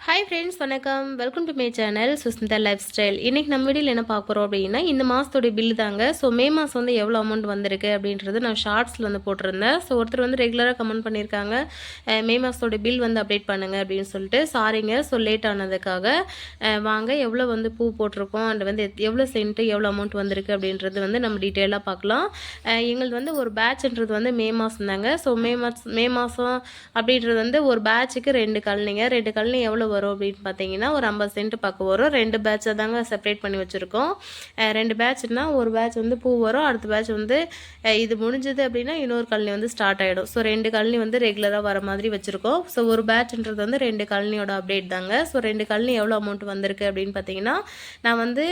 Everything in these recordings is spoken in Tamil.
ஹாய் ஃப்ரெண்ட்ஸ், வணக்கம். Welcome to my channel Sushmita life style. இன்றைக்கி நம்ம வீடியோவில் என்ன பார்க்க போகிறோம் அப்படின்னா, இந்த மாதத்தோடைய பில்லு தாங்க. ஸோ மே மாதம் வந்து எவ்வளோ அமௌண்ட் வந்திருக்கு அப்படின்றது நான் ஷார்ட்ஸில் வந்து போட்டிருந்தேன். ஸோ ஒருத்தர் வந்து ரெகுலராக கமெண்ட் பண்ணியிருக்காங்க, மே மாதத்தோடைய பில் வந்து அப்டேட் பண்ணுங்கள் அப்படின்னு சொல்லிட்டு. சாரிங்க, ஸோ லேட் ஆனதுக்காக. வாங்க எவ்வளோ வந்து பூ போட்டிருக்கோம் அண்ட் வந்து எவ்வளோ சென்ட்டு எவ்வளோ அமௌண்ட் வந்திருக்கு அப்படின்றது வந்து நம்ம டீட்டெயிலாக பார்க்கலாம். எங்களுக்கு வந்து ஒரு பேட்ச்ன்றது வந்து மே மாதம் தாங்க. ஸோ மே மாதம் அப்படின்றது வந்து ஒரு பேட்சுக்கு 2 கழனிங்க. 2 கழனி எவ்வளோ வரும் அப்படின்னு பார்த்தீங்கன்னா, ஒரு 50 சென்ட் பக்கம் வரும். 2 பேட்சை தாங்க செப்பரேட் பண்ணி வச்சுருக்கோம். 2 பேட்ச்னா ஒரு பேட்ச் வந்து பூ வரும், அடுத்த பேட்ச் வந்து இது முடிஞ்சது அப்படின்னா இன்னொரு கழனி வந்து ஸ்டார்ட் ஆகிடும். ஸோ 2 கழனி வந்து ரெகுலராக வர மாதிரி வச்சுருக்கோம். ஸோ ஒரு பேட்ச்ன்றது வந்து 2 கழனியோட அப்டேட் தாங்க. ஸோ 2 கழனி எவ்வளோ அமௌண்ட் வந்திருக்கு அப்படின்னு பார்த்தீங்கன்னா, நான் வந்து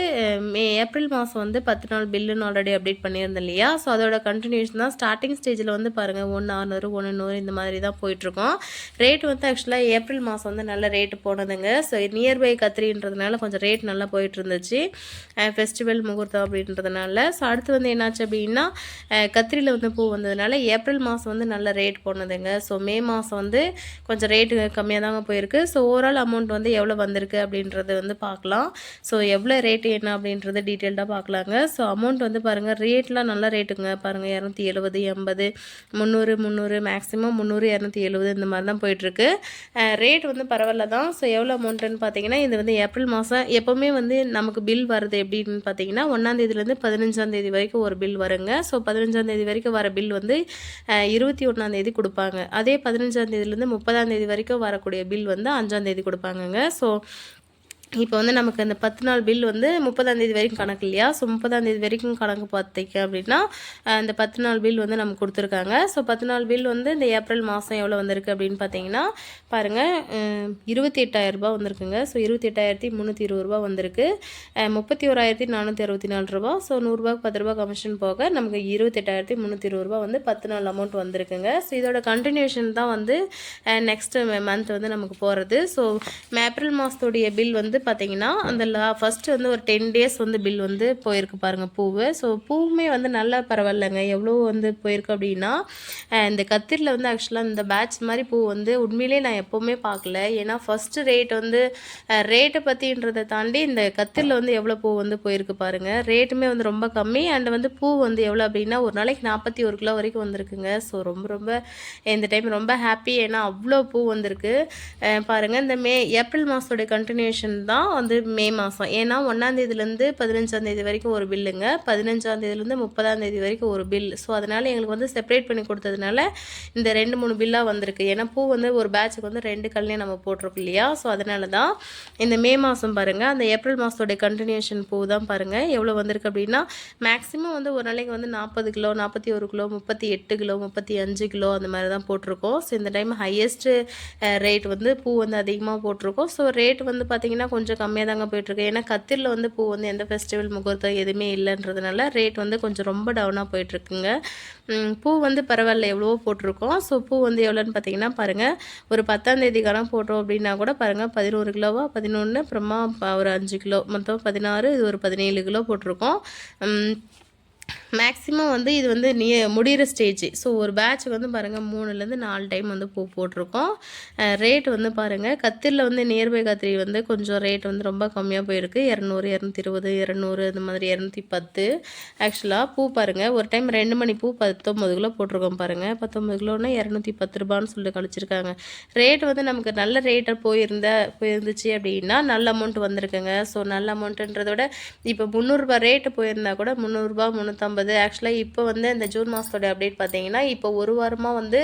ஏப்ரல் மாதம் வந்து 10 நாள் பில்லுன்னு ஆல்ரெடி அப்டேட் பண்ணியிருந்தேன் இல்லையா? ஸோ அதோட கண்டினியூஷன் தான். ஸ்டார்டிங் ஸ்டேஜில் வந்து பாருங்கள் 1,600 1,100 இந்த மாதிரி தான் போயிட்டுருக்கோம். ரேட் வந்து ஆக்சுவலாக ஏப்ரல் மாதம் வந்து நல்ல ரேட்டு போனதுங்க. ஸோ நியர்பை கத்திரின்றதுனால கொஞ்சம் ரேட் நல்லா போயிட்டு இருந்துச்சு, ஃபெஸ்டிவல் முகூர்த்தம் அப்படின்றதுனால. ஸோ அடுத்து வந்து என்னாச்சு அப்படின்னா, கத்திரியில் வந்து பூ வந்ததுனால ஏப்ரல் மாதம் வந்து நல்ல ரேட் போனதுங்க. ஸோ மே மாதம் வந்து கொஞ்சம் ரேட்டு கம்மியாக தாங்க போயிருக்கு. ஸோ ஓவரால் அமௌண்ட் வந்து எவ்வளோ வந்திருக்கு அப்படின்றது வந்து பார்க்கலாம். ஸோ எவ்வளோ ரேட்டு என்ன அப்படின்றது டீட்டெயில்டாக பார்க்கலாங்க. ஸோ அமௌண்ட் வந்து பாருங்கள், ரேட்லாம் நல்ல ரேட்டுங்க. பாருங்கள் 270 80 300 300 மேக்ஸிமம் 300 270 இந்த மாதிரி தான் போயிட்டுருக்கு. ரேட் வந்து பரவாயில்ல தான். ஸோ எவ்வளோ அமௌண்ட்டுன்னு பார்த்தீங்கன்னா, இது வந்து ஏப்ரல் மாதம் எப்போவுமே வந்து நமக்கு பில் வருது எப்படின்னு பார்த்தீங்கன்னா, 1ஆந்தேதிலேருந்து 15ஆந்தேதி வரைக்கும் ஒரு பில் வருங்க. ஸோ 15ஆந்தேதி வரைக்கும் வர பில் வந்து 21ஆந்தேதி கொடுப்பாங்க. அதே 15ஆந்தேதிலேருந்து 30ஆந்தேதி வரைக்கும் வரக்கூடிய பில் வந்து 5ஆந்தேதி கொடுப்பாங்கங்க. ஸோ இப்போ வந்து நமக்கு அந்த 10 நாள் பில் வந்து 30ஆந்தேதி வரைக்கும் கணக்கு இல்லையா? ஸோ 30ஆந்தேதி வரைக்கும் கணக்கு பார்த்தீங்க அப்படின்னா, அந்த 10 நாள் பில் வந்து நமக்கு கொடுத்துருக்காங்க. ஸோ 10 நாள் பில் வந்து இந்த ஏப்ரல் மாதம் எவ்வளோ வந்திருக்கு அப்படின்னு பார்த்தீங்கன்னா, பாருங்கள் 28,000 ரூபா வந்திருக்குங்க. ஸோ 28,320 ரூபா வந்திருக்கு. 31,464 ரூபா. ஸோ 100 ரூபாய்க்கு 10 ரூபா கமிஷன் போக நமக்கு 28,320 ரூபா வந்து 10 நாள் அமௌண்ட் வந்திருக்குங்க. ஸோ இதோட கண்டினியூஷன் தான் வந்து நெக்ஸ்ட் மந்த் வந்து நமக்கு போகிறது. ஸோ ஏப்ரல் மாதத்துடைய பில் வந்து பார்த்தீங்கன்னா, அந்த ஃபஸ்ட்டு வந்து ஒரு 10 டேஸ் வந்து பில் வந்து போயிருக்கு பாருங்கள் பூவு. ஸோ பூவுமே வந்து நல்லா பரவாயில்லைங்க. எவ்வளோ வந்து போயிருக்கு அப்படின்னா, இந்த கத்திரியில் வந்து ஆக்சுவலாக இந்த பேட்ச் மாதிரி பூ வந்து உண்மையிலே நான் எப்போவுமே பார்க்கல. ஏன்னா ஃபஸ்ட்டு ரேட் வந்து ரேட்டை பற்றின்றதை தாண்டி இந்த கத்திரியில் வந்து எவ்வளோ பூ வந்து போயிருக்கு பாருங்கள். ரேட்டுமே வந்து ரொம்ப கம்மி அண்ட் வந்து பூ வந்து எவ்வளோ அப்படின்னா, ஒரு நாளைக்கு 41 கிலோ வரைக்கும் வந்திருக்குங்க. ஸோ ரொம்ப ரொம்ப இந்த டைம் ரொம்ப ஹாப்பி. ஏன்னா அவ்வளோ பூ வந்திருக்கு பாருங்கள். இந்த ஏப்ரல் மாதத்தோடைய கண்டினியூஷன் தான் வந்து மே மாதம். ஏன்னா 1ஆந்தேதிலேருந்து 15ஆந்தேதி வரைக்கும் ஒரு பில்லுங்க, 15ஆந்தேதிலேருந்து 30ஆந்தேதி வரைக்கும் ஒரு பில். ஸோ அதனால் எங்களுக்கு வந்து செப்பரேட் பண்ணி கொடுத்ததுனால இந்த 2-3 பில்லாக வந்திருக்கு. ஏன்னா பூ வந்து ஒரு பேட்சுக்கு வந்து 2 கல்லையும் நம்ம போட்டிருக்கோம் இல்லையா? ஸோ அதனால தான் இந்த மே மாதம் பாருங்கள், அந்த ஏப்ரல் மாதத்தோடைய கண்டினியூஷன் பூ தான் பாருங்கள் எவ்வளோ வந்திருக்கு அப்படின்னா, மேக்ஸிமம் வந்து ஒரு நாளைக்கு வந்து 40 கிலோ 41 கிலோ 38 கிலோ 35 கிலோ அந்த மாதிரி தான் போட்டிருக்கோம். ஸோ இந்த டைம் ஹையஸ்ட்டு ரேட் வந்து பூ வந்து அதிகமாக போட்டிருக்கோம். ஸோ ரேட் வந்து பார்த்திங்கன்னா கொஞ்சம் கம்மியாக தாங்க போயிட்டுருக்கு. ஏன்னா கத்திரியில் வந்து பூ வந்து எந்த ஃபெஸ்டிவல் முகூர்த்தம் எதுவுமே இல்லைன்றதுனால ரேட் வந்து கொஞ்சம் ரொம்ப டவுனாக போயிட்டுருக்குங்க. பூ வந்து பரவாயில்ல, எவ்வளவோ போட்டிருக்கோம். ஸோ பூ வந்து எவ்வளோன்னு பார்த்தீங்கன்னா பாருங்கள், ஒரு 10ஆந்தேதி கணக்கு போட்டோம் அப்படின்னா கூட பாருங்கள் 11 கிலோவா 11 அப்புறமா ஒரு 5 கிலோ மொத்தம் 16, இது ஒரு 17 கிலோ போட்டிருக்கோம். மேக்ஸிமம் வந்து இது வந்து முடிகிற ஸ்டேஜ். ஸோ ஒரு பேட்சுக்கு வந்து பாருங்கள் 3லேருந்து 4 டைம் வந்து பூ போட்டிருக்கோம். ரேட் வந்து பாருங்கள், கத்திரியில் வந்து நியர்பை கத்திரி வந்து கொஞ்சம் ரேட் வந்து ரொம்ப கம்மியாக போயிருக்கு. 200 220 200 இந்த மாதிரி 210. ஆக்சுவலாக பூ பாருங்கள், ஒரு டைம் 2 மணி பூ 19 கிலோ போட்டிருக்கோம் பாருங்கள். 19 கிலோன்னா 210 ரூபான்னு சொல்லிட்டு கழிச்சிருக்காங்க. ரேட் வந்து நமக்கு நல்ல ரேட்டாக போயிருந்துச்சு அப்படின்னா நல்ல அமௌண்ட் வந்திருக்குங்க. ஸோ நல்ல அமௌண்ட்டுன்றத விட இப்போ 300 ரூபா ரேட்டு போயிருந்தா கூட 300 ரூபா 350. ஆக்சுவலாக இப்போ வந்து இந்த ஜூன் மாதத்தோட அப்டேட் பார்த்தீங்கன்னா, இப்போ ஒரு வாரமாக வந்து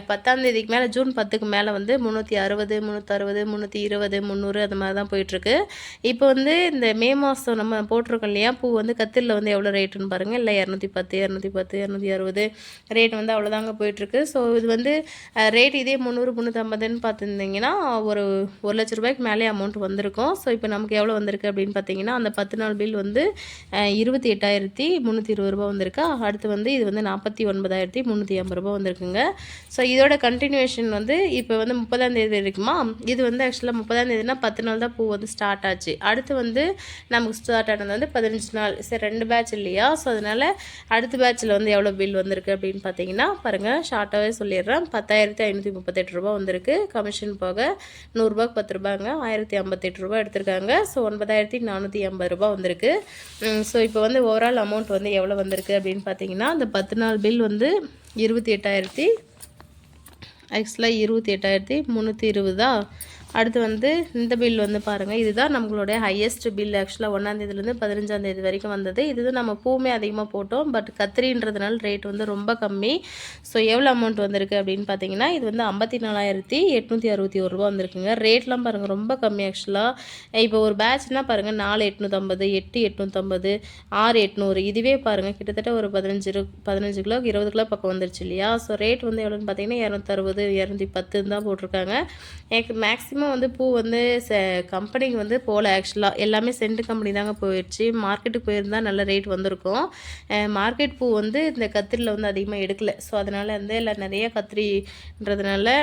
10ஆந்தேதிக்கு மேலே ஜூன் 10க்கு மேலே வந்து 360 360 320 300 அந்த மாதிரி தான் போயிட்டுருக்கு. இப்போ வந்து இந்த மே மாதம் நம்ம போட்டிருக்கோம் இல்லையா, பூ வந்து கத்திரியில் வந்து எவ்வளோ ரேட்டுன்னு பாருங்கள். இல்லை 210 210 260 ரேட் வந்து அவ்வளோதாங்க போயிட்டுருக்கு. ஸோ இது வந்து ரேட் இதே 300 350ன்னு பார்த்துருந்தீங்கன்னா ஒரு 1,00,000 ரூபாய்க்கு மேலே அமௌண்ட் வந்திருக்கும். ஸோ இப்போ நமக்கு எவ்வளோ வந்திருக்கு அப்படின்னு பார்த்தீங்கன்னா, அந்த 10 நாள் பில் வந்து 28,320 ரூபா வந்திருக்கு. அடுத்து வந்து இது வந்து 49,350 ரூபா வந்திருக்குங்க. ஸோ இதோட கண்டினியூஷன் வந்து இப்போ வந்து 30ஆம் தேதி இருக்குமா, இது வந்து ஆக்சுவலாக 30ஆம் தேதினா 10 நாள் தான் பூ வந்து ஸ்டார்ட் ஆச்சு. அடுத்து வந்து நமக்கு ஸ்டார்ட் ஆனது வந்து 15 நாள். சரி 2 பேட்ச் இல்லையா, ஸோ அதனால் அடுத்த பேட்சில் வந்து எவ்வளோ பில் வந்திருக்கு அப்படின்னு பார்த்தீங்கன்னா பாருங்கள், ஷார்ட்டாகவே சொல்லிடுறேன். 10,538 ரூபா வந்திருக்கு. கமிஷன் போக 100 ரூபாய்க்கு 10 ரூபாங்க, 1,058 ரூபா எடுத்திருக்காங்க. ஸோ 9,480 ரூபா வந்திருக்கு. ஸோ இப்போ வந்து ஓவரால் அமௌண்ட் வந்து எவ்வளோ வந்திருக்கு அப்படின்னு பார்த்தீங்கன்னா, அந்த 10 நாள் பில் வந்து 28,320. அடுத்து வந்து இந்த பில் வந்து பாருங்கள், இதுதான் நம்மளுடைய ஹையஸ்ட் பில். ஆக்சுவலாக 1ஆந்தேதிலேருந்து 15ஆம் தேதி வரைக்கும் வந்தது. இதுதான் நம்ம பூவுமே அதிகமாக போட்டோம், பட் கத்திரின்றதுனால ரேட் வந்து ரொம்ப கம்மி. ஸோ எவ்வளோ அமௌண்ட் வந்திருக்கு அப்படின்னு பார்த்தீங்கன்னா, இது வந்து 54,861 ரூபா வந்திருக்குங்க. ரேட்லாம் பாருங்கள் ரொம்ப கம்மி. ஆக்சுவலாக இப்போ ஒரு பேட்ச்னால் பாருங்கள் 4,850, 8,850, 6,800, இதுவே பாருங்கள் கிட்டத்தட்ட ஒரு 15 கிலோ 20 கிலோ பக்கம் வந்துருச்சு இல்லையா. ஸோ ரேட் வந்து எவ்வளோன்னு பார்த்தீங்கன்னா 260, 210 தான் போட்டிருக்காங்க. எனக்கு மேக்ஸிமம் வந்து பூ வந்து கம்பெனிக்கு வந்து போகல. ஆக்சுவலாக எல்லாமே சென்ட் கம்பெனி தாங்க போயிடுச்சு. மார்க்கெட்டுக்கு போயிருந்தால் நல்ல ரேட் வந்திருக்கும். மார்க்கெட் பூ வந்து இந்த கத்திரியில் வந்து அதிகமாக எடுக்கலை. ஸோ அதனால் வந்து எல்லாம் நிறைய கத்திரின்றதுனால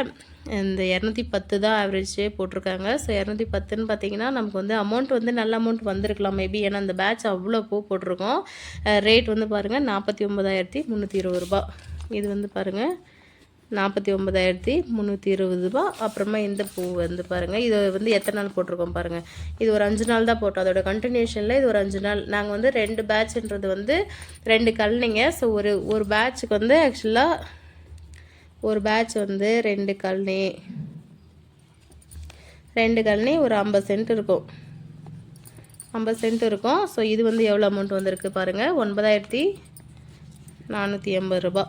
இந்த 210 தான் ஆவரேஜே போட்டிருக்காங்க. ஸோ 210ன்னு பார்த்தீங்கன்னா நமக்கு வந்து அமௌண்ட் வந்து நல்ல அமௌண்ட் வந்திருக்கலாம் மேபி. ஏன்னா அந்த பேட்ச் அவ்வளோ பூ போட்டிருக்கோம். ரேட் வந்து பாருங்கள் 49,320 ரூபா. இது வந்து பாருங்கள் 49,320 ரூபா. அப்புறமா இந்த பூ வந்து பாருங்கள், இது வந்து எத்தனை நாள் போட்டிருக்கோம் பாருங்கள். இது ஒரு 5 நாள் தான் போட்டோம். அதோட கண்டினியூஷனில் இது ஒரு 5 நாள். நாங்கள் வந்து 2 பேட்ச்ன்றது வந்து 2 கழனிங்க. ஸோ ஒரு பேட்சுக்கு வந்து ஆக்சுவலாக ஒரு பேட்ச் வந்து 2 கழனி ஒரு 50 சென்ட் இருக்கும். 50 சென்ட் இருக்கும். ஸோ இது வந்து எவ்வளோ அமௌண்ட் வந்திருக்கு பாருங்கள், 9,480 ரூபா.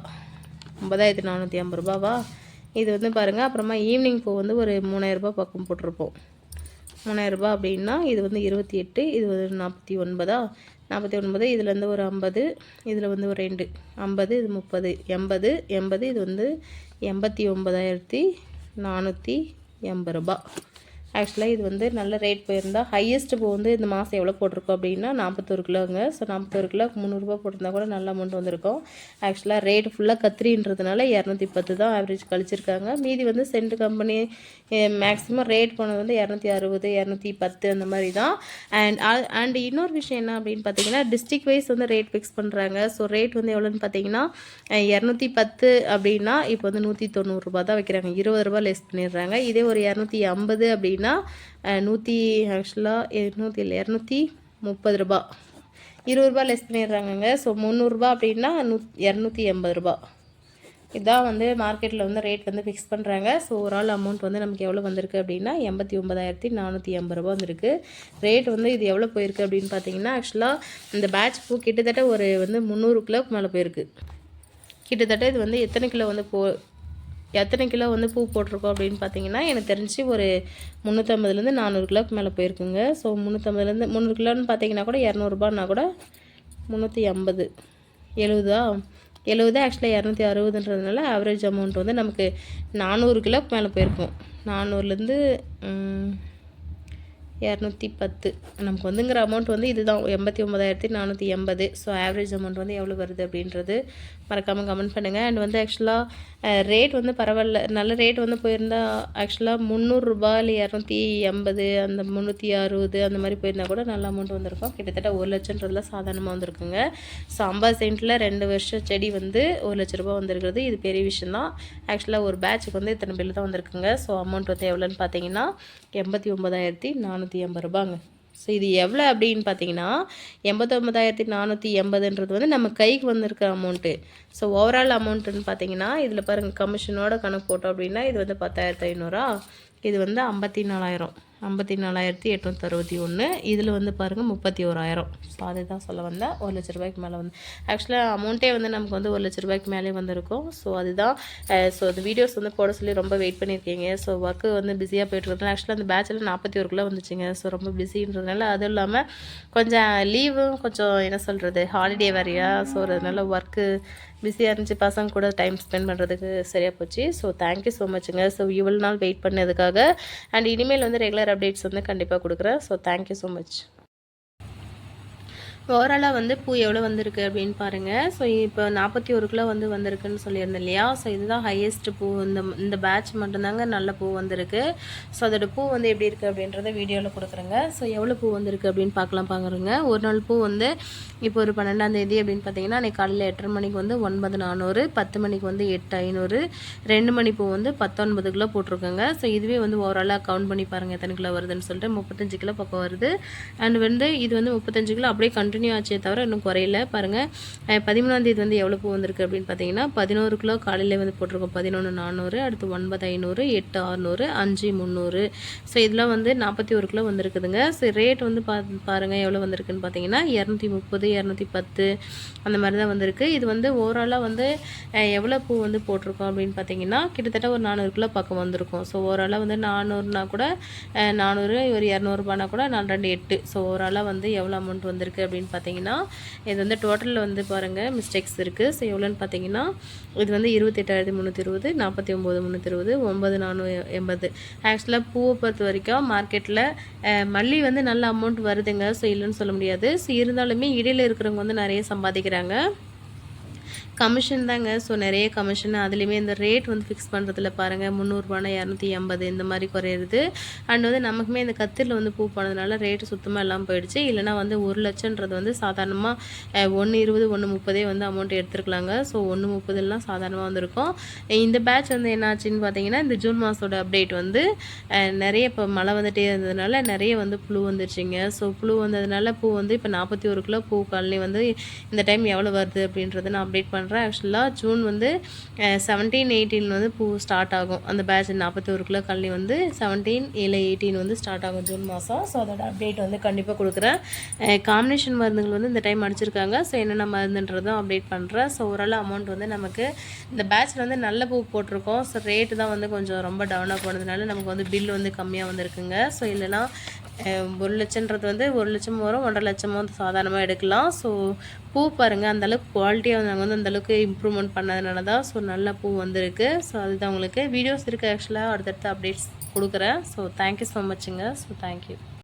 9,480 ரூபாவா. இது வந்து பாருங்கள். அப்புறமா ஈவினிங் பூ வந்து ஒரு 3,000 ரூபா பக்கம் போட்டிருப்போம். 3,000 ரூபா அப்படின்னா இது வந்து 28, இது வந்து 49. 49 இதுலேருந்து ஒரு 50, இதில் வந்து ஒரு 2 50, இது 30, 80, இது வந்து 89,480 ரூபா. ஆக்சுவலாக இது வந்து நல்ல ரேட் போயிருந்தால் ஹையஸ்ட் பூ வந்து இந்த மாதம் எவ்வளோ போட்டிருக்கோம் அப்படின்னா 41 கிலோங்க. ஸோ 41 கிலோக்கு 300 ரூபா போட்டிருந்தா கூட நல்ல அமௌண்ட் வந்திருக்கும். ஆக்சுவலாக ரேட் ஃபுல்லாக கத்திரின்றதுனால 210 தான் ஆவரேஜ் கழிச்சிருக்காங்க. மீதி வந்து சென்ட் கம்பெனி மேக்ஸிமம் ரேட் போனது வந்து 260, 210 அந்த மாதிரி தான். அண்ட் இன்னொரு விஷயம் என்ன அப்படின்னு பார்த்தீங்கன்னா, டிஸ்ட்ரிக் வைஸ் வந்து ரேட் ஃபிக்ஸ் பண்ணுறாங்க. ஸோ ரேட் வந்து எவ்வளோன்னு பார்த்தீங்கன்னா 210 அப்படின்னா இப்போ வந்து 190 ரூபா தான் வைக்கிறாங்க. 20 ரூபா லெஸ் பண்ணிடுறாங்க. இதே ஒரு 250 அப்படின்னா 100 ஆக்சுவலாக 230 ரூபா, 20 ரூபா லெஸ் பண்ணிடுறாங்கங்க. ஸோ 300 ரூபா அப்படின்னா 280 ரூபா. இதான் வந்து மார்க்கெட்டில் வந்து ரேட் வந்து ஃபிக்ஸ் பண்ணுறாங்க. ஸோ ஓவரால் அமௌண்ட் வந்து நமக்கு எவ்வளோ வந்திருக்கு அப்படின்னா 89,480 ரூபா வந்திருக்கு. ரேட் வந்து இது எவ்வளோ போயிருக்கு அப்படின்னு பார்த்தீங்கன்னா, ஆக்சுவலாக இந்த பேட்ச் பூ கிட்டத்தட்ட ஒரு வந்து 300 கிலோவுக்கு மேலே போயிருக்கு. கிட்டத்தட்ட இது வந்து எத்தனை கிலோ வந்து பூ போட்டிருக்கோம் அப்படின்னு பார்த்தீங்கன்னா, எனக்கு தெரிஞ்சு ஒரு 350லேருந்து 400 கிலோவுக்கு மேலே போயிருக்குங்க. ஸோ 350லேருந்து 300 கிலோன்னு பார்த்தீங்கன்னா கூட 200 கூட 350, 70 ஆக்சுவலாக 260ன்றதுனால ஆவரேஜ் அமௌண்ட் வந்து நமக்கு 400 கிலோவுக்கு மேலே போயிருக்கும். 400லேருந்து 210 நமக்கு வந்துங்கிற அமௌண்ட் வந்து இதுதான் 89,480. ஸோ ஆவரேஜ் அமௌண்ட் வந்து எவ்வளோ வருது அப்படின்றது மறக்காமல் கமெண்ட் பண்ணுங்கள். அண்ட் வந்து ஆக்சுவலாக ரேட் வந்து பரவாயில்ல, நல்ல ரேட் வந்து போயிருந்தால் ஆக்சுவலாக 300 ரூபா இல்லை 280 அந்த 360 அந்த மாதிரி போயிருந்தால் கூட நல்ல அமௌண்ட் வந்திருக்கும். கிட்டத்தட்ட 1 லட்சம்ன்றதுல சாதாரணமாக வந்திருக்குங்க. ஸோ 50 சென்ட்டில் 2 வருஷம் செடி வந்து 1 லட்ச ரூபா வந்திருக்கிறது இது பெரிய விஷயம் தான். ஆக்சுவலாக ஒரு பேட்சுக்கு வந்து இத்தனை பில்லு தான் வந்திருக்குங்க. ஸோ அமௌண்ட் வந்து எவ்வளோன்னு பார்த்தீங்கன்னா 89,480 ரூபாங்க. ஸோ இது எவ்வளோ அப்படின்னு பார்த்தீங்கன்னா 89,480ன்றது வந்து நம்ம கைக்கு வந்திருக்க அமௌண்ட்டு. ஸோ ஓவரால் அமௌண்ட்டுன்னு பார்த்தீங்கன்னா இதில் பாருங்கள், கமிஷனோட கணக்கு போட்டோம் அப்படின்னா இது வந்து 10,500, இது வந்து 54,861. இதில் வந்து பாருங்கள் 31,000. ஸோ அதுதான் சொல்ல வந்தேன். 1 லட்ச ரூபாய்க்கு மேலே வந்து ஆக்சுவலாக அமௌண்ட்டே வந்து நமக்கு வந்து 1 லட்ச ரூபாய்க்கு மேலே வந்திருக்கும். ஸோ அதுதான். ஸோ இந்த வீடியோஸ் வந்து போட சொல்லி ரொம்ப வெயிட் பண்ணியிருக்கீங்க. ஸோ ஒர்க்கு வந்து பிஸியாக போய்ட்டுருக்கனால ஆக்சுவலாக அந்த பேட்சில் 41 கிலோ வந்துச்சுங்க. ஸோ ரொம்ப பிஸின்றதுனால, அதுவும் இல்லாமல் கொஞ்சம் லீவும் கொஞ்சம் என்ன சொல்கிறது ஹாலிடே வேறையா. ஸோ அதனால ஒர்க்கு பிஸியாக இருந்துச்சு. பசங்க கூட டைம் ஸ்பெண்ட் பண்ணுறதுக்கு சரியாக போச்சு. ஸோ தேங்க்யூ ஸோ மச்சுங்க. ஸோ இவ்வளோ நாள் வெயிட் பண்ணதுக்காக. அண்ட் இனிமேல் வந்து ரெகுலர் அப்டேட்ஸ் வந்து கண்டிப்பாக கொடுக்குறேன். So thank you so much. ஓவராலாக வந்து பூ எவ்வளோ வந்திருக்கு அப்படின்னு பாருங்கள். ஸோ இப்போ 41 கிலோ வந்து வந்திருக்குன்னு சொல்லியிருந்தேன் இல்லையா? ஸோ இதுதான் ஹையஸ்ட் பூ. இந்த பேட்ச் மட்டும்தாங்க நல்ல பூ வந்திருக்கு. ஸோ அதோட பூ வந்து எப்படி இருக்குது அப்படின்றத வீடியோவில் கொடுக்குறேங்க. ஸோ எவ்வளோ பூ வந்திருக்கு அப்படின்னு பாருங்க. ஒரு நாள் பூ வந்து இப்போ ஒரு 12ஆம் தேதி அப்படின்னு பார்த்தீங்கன்னா, அன்றைக்கி காலையில் 8:30 மணிக்கு வந்து 9,400, 10 மணிக்கு வந்து 8,500, 2 மணி பூ வந்து 19 கிலோ போட்டிருக்கோங்க. ஸோ இதுவே வந்து ஓவராலாக கவுண்ட் பண்ணி பாருங்கள் எத்தனை கிலோ வருதுன்னு சொல்லிட்டு 35 கிலோ பக்கம் வருது. அண்ட் வந்து இது வந்து 35 கிலோ அப்படியே கண்டினியூ ஆச்சே தவிர இன்னும் குறையில பாருங்கள். 13ஆம் தேதி வந்து எவ்வளோ பூ வந்திருக்கு அப்படின்னு பார்த்தீங்கன்னா 11 கிலோ காலையில் வந்து போட்டிருக்கோம். 11,400, அடுத்து 9,500, 8,600, 5,300. ஸோ இதெல்லாம் வந்து 41 கிலோ வந்திருக்குதுங்க. ஸோ ரேட் வந்து பாருங்கள் எவ்வளோ வந்திருக்குன்னு பார்த்தீங்கன்னா 230, 210 அந்த மாதிரி தான் வந்திருக்கு. இது வந்து ஓவராலாக வந்து எவ்வளோ பூ வந்து போட்டிருக்கோம் அப்படின்னு பார்த்தீங்கன்னா கிட்டத்தட்ட ஒரு 400 கிலோ பக்கம் வந்திருக்கும். ஸோ ஓவராலாக வந்து 400னா கூட 400 ஒரு 200 கூட 428. ஸோ ஓவராலாக வந்து எவ்வளோ அமௌண்ட் வந்திருக்கு அப்படின்னு பார்த்தீங்கன்னா இது வந்து டோட்டலில் வந்து பாருங்கள் மிஸ்டேக்ஸ் இருக்குது. ஸோ எவ்வளோன்னு பார்த்தீங்கன்னா இது வந்து 28,320, 49,320, 9,480. ஆக்சுவலாக பூவை பொறுத்த வரைக்கும் மார்க்கெட்டில் மல்லி வந்து நல்ல அமௌண்ட் வருதுங்க. ஸோ இல்லைன்னு சொல்ல முடியாது. ஸோ இருந்தாலுமே இடையில் இருக்கிறவங்க வந்து நிறைய சம்பாதிக்கிறாங்க. கமிஷன் தாங்க. ஸோ நிறைய கமிஷன். அதுலேயுமே இந்த ரேட் வந்து ஃபிக்ஸ் பண்ணுறதுல பாருங்கள் 300 250 இந்த மாதிரி குறையிறது. அண்ட் வந்து நமக்குமே இந்த கத்திரியில் வந்து பூ போனதுனால ரேட்டு சுத்தமாக இல்லாமல் போயிடுச்சு. இல்லைனா வந்து 1,00,000ன்றது வந்து சாதாரணமாக 1,20, 1,30 வந்து அமௌண்ட் எடுத்துருக்கலாங்க. ஸோ 1,30லாம் சாதாரணமாக வந்திருக்கும். இந்த பேட்ச் வந்து என்னாச்சுன்னு பார்த்தீங்கன்னா இந்த ஜூன் மாதத்தோட அப்டேட் வந்து நிறைய இப்போ மழை வந்துகிட்டே இருந்ததுனால நிறைய வந்து புழு வந்துருச்சுங்க. ஸோ புழு வந்ததுனால பூ வந்து இப்போ 41 கிலோ பூ காலனி வந்து இந்த டைம் எவ்வளோ வருது அப்படின்றத நான் அப்டேட் பண்ணுறேன். ஆக்சுவலாக ஜூன் வந்து 17, 18 வந்து பூ ஸ்டார்ட் ஆகும். அந்த பேட்ச் 41 கிலோ கல்லி வந்து 17 இல்லை 18 வந்து ஸ்டார்ட் ஆகும் ஜூன் மாதம். ஸோ அதோட அப்டேட் வந்து கண்டிப்பாக கொடுக்குறேன். காம்பினேஷன் மருந்துகள் வந்து இந்த டைம் அடிச்சிருக்காங்க. ஸோ என்னென்ன மருந்துன்றதும் அப்டேட் பண்ணுறேன். ஸோ ஓரளவு அமௌண்ட் வந்து நமக்கு இந்த பேட்ச்சில் வந்து நல்ல பூ போட்டிருக்கோம். ஸோ ரேட்டு தான் வந்து கொஞ்சம் ரொம்ப டவுனாக போனதுனால நமக்கு வந்து பில் வந்து கம்மியாக வந்திருக்குங்க. ஸோ இல்லைனா 1,00,000ன்றது வந்து 1,00,000 வரும், 1,50,000 வந்து சாதாரணமாக எடுக்கலாம். ஸோ பூ பாருங்கள் அந்தளவுக்கு குவாலிட்டியாக நாங்கள் வந்து அந்தளவுக்கு இம்ப்ரூவ்மெண்ட் பண்ணதுனால தான் ஸோ நல்ல பூ வந்திருக்கு. ஸோ அதுதான் உங்களுக்கு வீடியோஸ் இருக்குது. ஆக்சுவலாக அடுத்தடுத்த அப்டேட்ஸ் கொடுக்குறேன். ஸோ தேங்க்யூ ஸோ மச்சுங்க. So thank you.